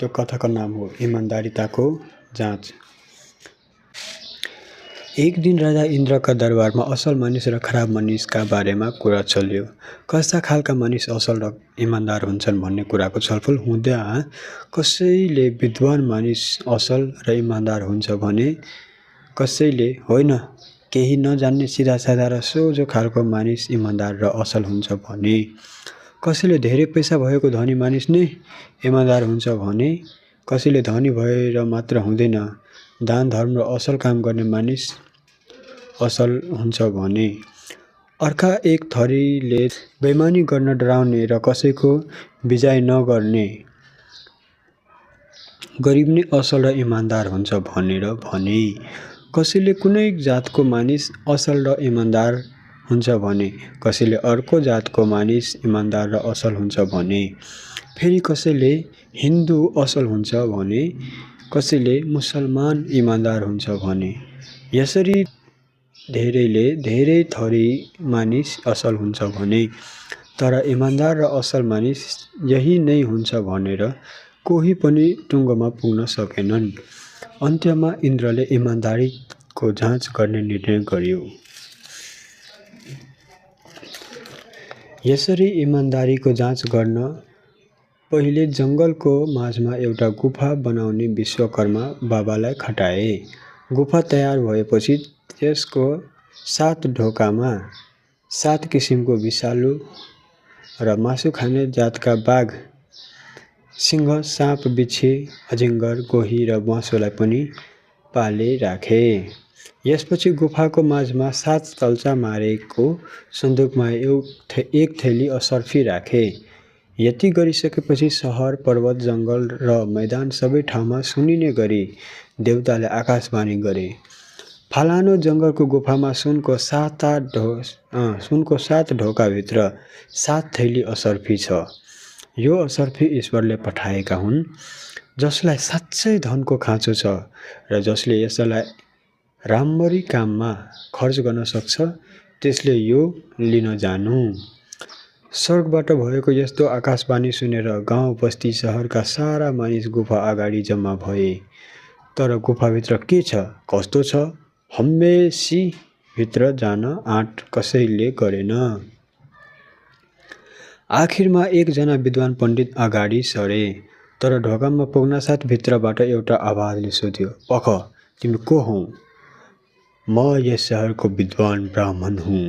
त्यो कथाको नाम हो इमान्दारिताको जाँच। एक दिन राजा इन्द्रका दरबारमा असल मानिस र खराब मानिसका बारेमा कुरा चल्यो। कस्ता खालका मानिस असल र इमान्दार हुन्छन् भन्ने कुराको छलफल हुँदा कसैले विद्वान मानिस असल र इमान्दार हुन्छ भने कसैले होइन, केही नजान्ने सिधासाधा र सोझो खालको मानिस इमान्दार र असल हुन्छ भने कसैले धेरै पैसा भएको धनी मानिस नै इमान्दार हुन्छ भने कसैले धनी भएर मात्र हुँदैन, दान धर्म र असल काम गर्ने मानिस असल हुन्छ भने अर्का एक थरीले बेइमानी गर्न डराउने र कसैको बिजाइ नगर्ने गरिब नै असल र इमान्दार हुन्छ भनेर भने कसैले कुनै जातको मानिस असल र इमान्दार हुन्छ भने कसैले अर्को जातको मानिस इमान्दार र असल हुन्छ भने फेरि कसैले हिन्दू असल हुन्छ भने कसैले मुसलमान इमान्दार हुन्छ भने यसरी धेरैले धेरै थरी मानिस असल हुन्छ भने तर इमान्दार र असल मानिस यही नै हुन्छ भनेर कोही पनि टुङ्गोमा पुग्न सकेनन्। अन्त्यमा इन्द्रले इमान्दारीको जाँच गर्ने निर्णय गर्यो। यसरी इमान्दारीको जाँच गर्न पहिले जङ्गलको माझमा एउटा गुफा बनाउने विश्वकर्मा बाबालाई खटाए। गुफा तयार भएपछि त्यसको 7 ढोकामा 7 किसिमको विषालु र मासु खाने जातका बाघ, सिंह, साँप, बिच्छी, अजिङ्गर, गोही र ब्वाँसोलाई पनि पाले राखे। यसपछि गुफाको माझमा 7 तल्चा मारेको सन्दुकमा एक थैली असर्फी राखे। यति गरिसकेपछि सहर, पर्वत, जङ्गल र मैदान सबै ठाउँमा सुनिने गरी देवताले आकाशवाणी गरे, फलानो जङ्गलको गुफामा सुनको 7 ढोकाभित्र 7 थैली असर्फी छ। यो असर्फी ईश्वरले पठाएका हुन्, जसलाई साँच्चै धनको खाँचो छ र जसले यसलाई राम्ररी काममा खर्च गर्न सक्छ त्यसले यो लिन जानु। स्वर्गबाट भएको यस्तो आकाशवाणी सुनेर गाउँ बस्ती सहरका सारा मानिस गुफा अगाडि जम्मा भए। तर गुफाभित्र के छ, कस्तो छ, हमेसी भित्र जान आँट कसैले गरेन। आखिरमा एकजना विद्वान पण्डित अगाडि सरे, तर ढोकामा पुग्नासाथ भित्रबाट एउटा आवाजले सोध्यो, पख, तिमी को हौ? म यस सहरको विद्वान ब्राह्मण हुँ।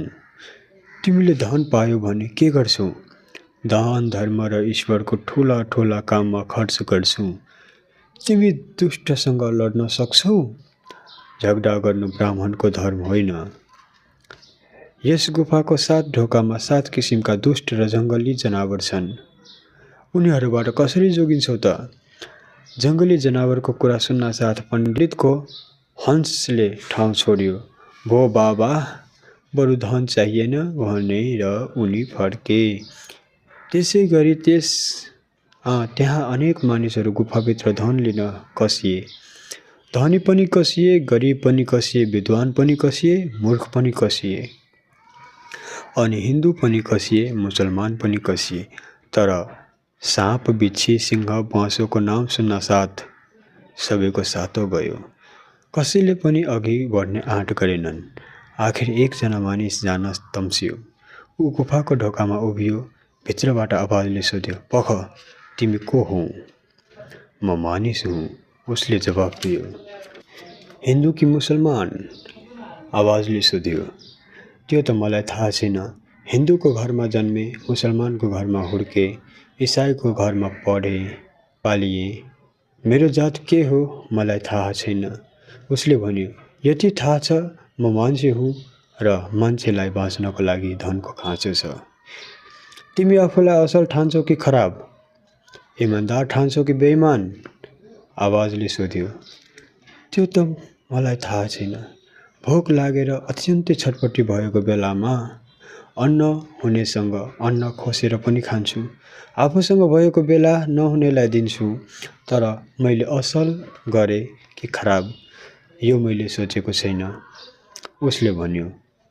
तिमीले धन पायो भने के गर्छौ? दान धर्म र ईश्वरको ठुला ठुला काममा खर्च गर्छु। तिमी दुष्टसँग लड्न सक्छौ? झगडा गर्नु ब्राह्मणको धर्म होइन। यस गुफाको 7 ढोकामा 7 किसिमका दुष्ट र जङ्गली जनावर छन्। उनीहरूबाट कसरी जोगिन्छौ त? जङ्गली जनावरको कुरा सुन्न साथ पण्डितको हंसले ठाउँ छोड्यो। भो बाबा, बरु धन चाहिएन भनेर उनी फर्के। त्यसै गरी त्यहाँ अनेक मानिसहरू गुफाभित्र धन लिन कसिए। धनी पनि कसिए, गरिब पनि कसिए, विद्वान पनि कसिए, मूर्ख पनि कसिए, अनि हिन्दू पनि कसिए, मुसलमान पनि कसिए। तर साँप, बिच्छी, सिंह, ब्वाँसोको नाम सुन्न साथ सबैको सातो गयो। कसैले पनि अघि बढ्ने आँट गरेनन्। आखिर एकजना मानिस जान तम्सियो। ऊ गुफाको ढोकामा उभियो। भित्रबाट आवाजले सोध्यो, पख, तिमी को हौ? म मानिस हुँ, उसले जवाफ दियो। हिन्दू कि मुसलमान? आवाजले सोध्यो। त्यो त मलाई थाहा छैन। हिन्दूको घरमा जन्मे, मुसलमानको घरमा हुर्के, इसाईको घरमा पढे पालिए। मेरो जात के हो मलाई थाहा छैन। उसले भन्यो, यति थाहा छ, म मान्छे हुँ र मान्छेलाई बाँच्नको लागि धनको खाँचो छ। तिमी आफूलाई असल ठान्छौ कि खराब? इमान्दार ठान्छौ कि बेइमान? आवाजले सोध्यो। त्यो त मलाई थाहा छैन। भोक लागेर अत्यन्तै छटपटी भएको बेलामा अन्न हुनेसँग अन्न खोसेर पनि खान्छु। आफूसँग भएको बेला नहुनेलाई दिन्छु। तर मैले असल गरे कि खराब यो मैले सोचेको छैन। उसले भन्यो,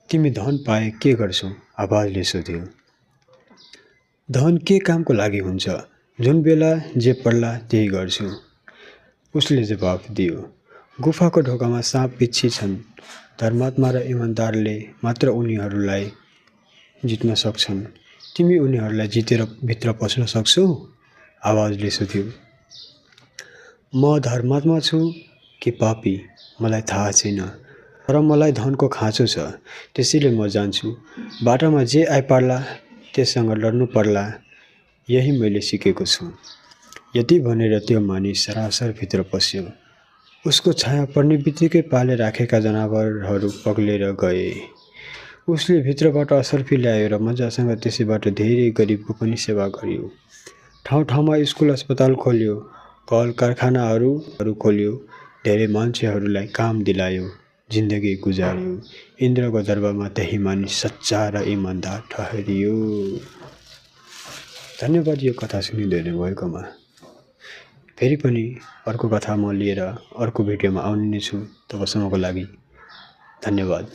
तिमी धन पाए के गर्छौ? आवाजले सोध्यो। धन के कामको लागि हुन्छ? जुन बेला जे पर्ला त्यही गर्छु, उसले जवाफ दियो। गुफाको ढोकामा साँप बिच्छी छन्। धर्मात्मा र इमान्दारले मात्र उनीहरूलाई जित्न सक्छन्। तिमी उनीहरूलाई जितेर भित्र पस्न सक्छौ? आवाजले सोध्यो। म धर्मात्मा छु कि पापी मलाई थाहा छैन, तर मलाई धनको खाँचो छ, त्यसैले म जान्छु। बाटामा जे आइपर्ला त्यससँग लड्नु पर्ला, यही मैले सिकेको छु। यति भनेर त्यो मानिस सरासर भित्र पस्यो। उसको छाया पर्ने बित्तिकै पाले राखेका जनावरहरू पग्लेर गए। उसले भित्रबाट असर्फी ल्यायो र मजासँग त्यसैबाट धेरै गरिबको पनि सेवा गर्यो। ठाउँ ठाउँमा स्कुल अस्पताल खोल्यो, कल कारखानाहरू खोल्यो, धेरै मान्छेहरूलाई काम दिलायो, जिन्दगी गुजार्यो। इन्द्रको दरबारमा त्यही मानिस सच्चा र इमान्दार ठहरियो। धन्यवाद यो कथा सुनिदिनु भएकोमा। फेरि पनि अर्को कथा म लिएर अर्को भिडियोमा आउने नै छु। तबसम्मको लागि धन्यवाद।